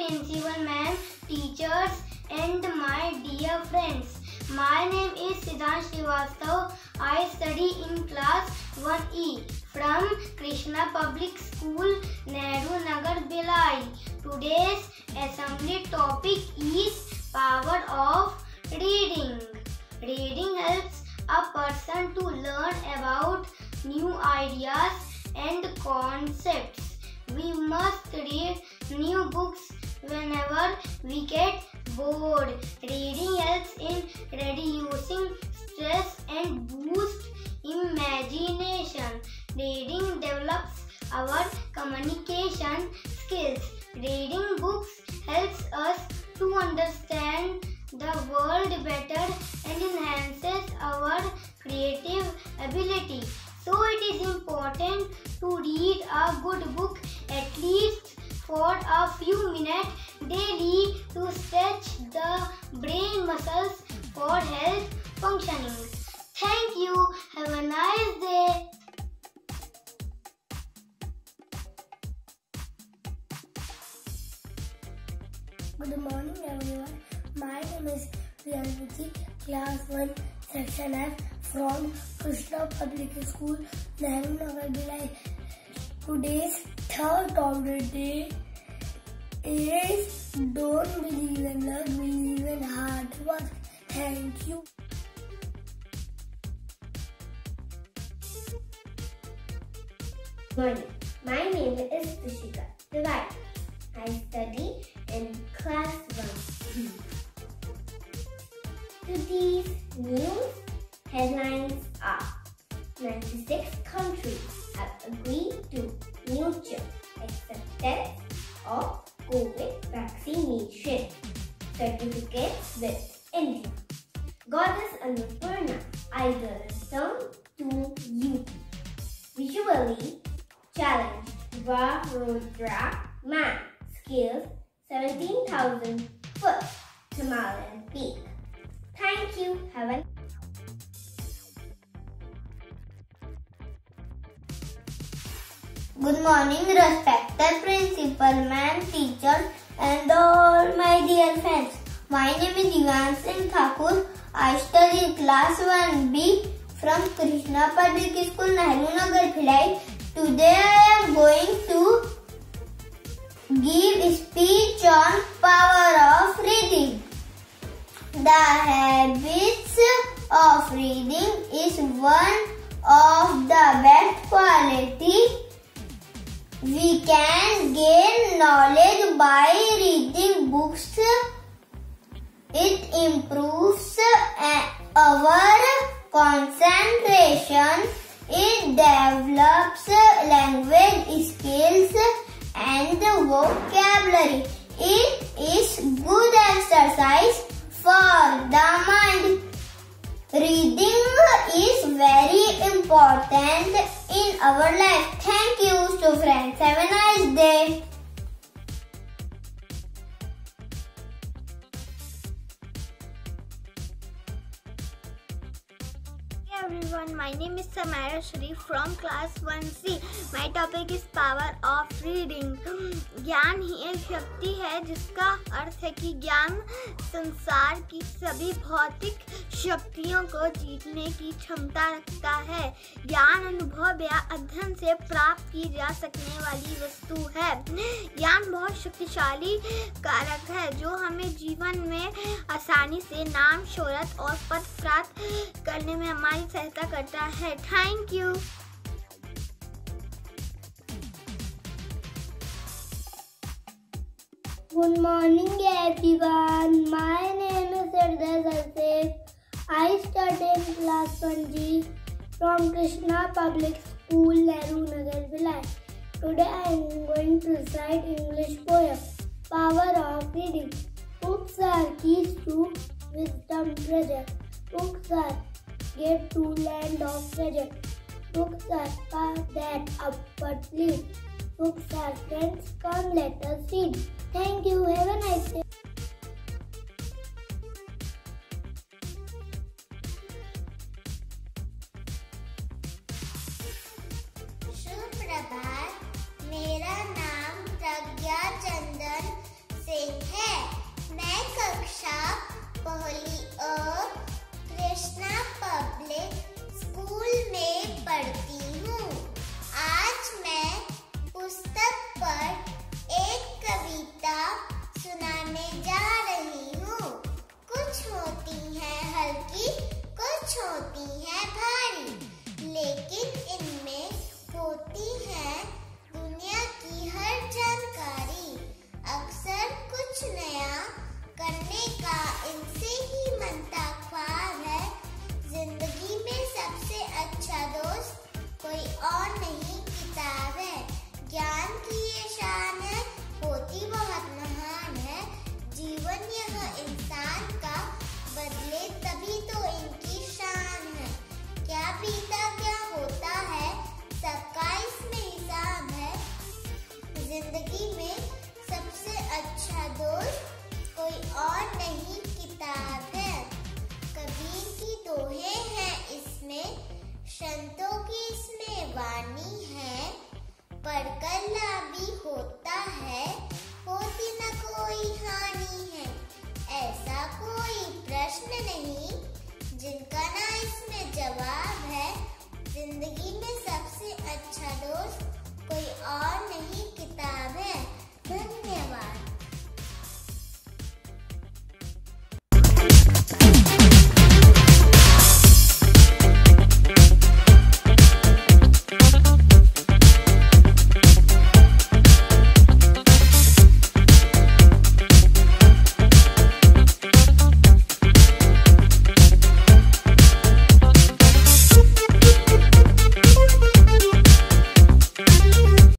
principal ma'am, teachers and my dear friends. My name is Siddhant Srivastav. I study in class 1E from Krishna Public School, Nehru, Nagar, Bhilai. Today's assembly topic is power of reading. Reading helps a person to learn about new ideas and concepts. We must read new books whenever we get bored. Reading helps in reducing stress and boost imagination. Reading develops our communication skills. Reading books helps us to understand the world better and enhances our creative ability. So it is important to read a good book at least for a few minutes daily to stretch the brain muscles for health functioning. Thank you. Have a nice day. Good morning everyone. My name is Priyanti, class 1, section F from Krishna Public School, Nehru, Nagar, Bhilai. Today's third of the day is don't believe in luck, believe in hard work. Thank you. Morning. My name is Krishna. I study in class 1. Today's news headlines are 96 countries have agreed to mutual acceptance of COVID vaccination certificates with India. Goddess Annapurna idol returned to UP. Visually challenged Varodra man scales 17,000 foot Himalayan peak. Thank you. Have a Good morning, respected principal, ma'am, teachers, and all my dear friends. My name is Divan Singh Thakur. I study class 1B from Krishna Public School, Nehru Nagar, Bhilai. Today I am going to give a speech on power of reading. The habits of reading is one of the best qualities. We can gain knowledge by reading books. It improves our concentration. It develops language skills and vocabulary. It is good exercise for the mind. Reading is very important in our life. Thank you, so friends. Have a nice day. Hey everyone, my name is Samara Sharif from class 1C. My topic is power of reading. ज्ञान ही एक शक्ति है जिसका अर्थ है कि ज्ञान संसार की सभी भौतिक शक्तियों को जीतने की क्षमता रखता है। ज्ञान अनुभव या अध्ययन से प्राप्त की जा सकने वाली वस्तु है। ज्ञान बहुत शक्तिशाली कारक है जो हमें जीवन में आसानी से नाम, शोहरत और पद प्राप्त करने में हमारी सहायता करता है। Thank you. Good morning everyone. My name is Sardar. I study in class 1G from Krishna Public School, Nehru Nagar, Bhilai. Today I am going to recite English poem, Power of Reading. Books are keys to wisdom treasure. Books are gate to land of treasure. Books are path that upward lead. Books are friends, come let us read. Thank you. Have a nice day. शुभ प्रभात। मेरा नाम प्रज्ञा चंदन से दोहे हैं इसमें, संतों की इसमें वाणी है, पढ़कर लाभ भी होता है, होती न कोई हानि है, ऐसा कोई प्रश्न नहीं,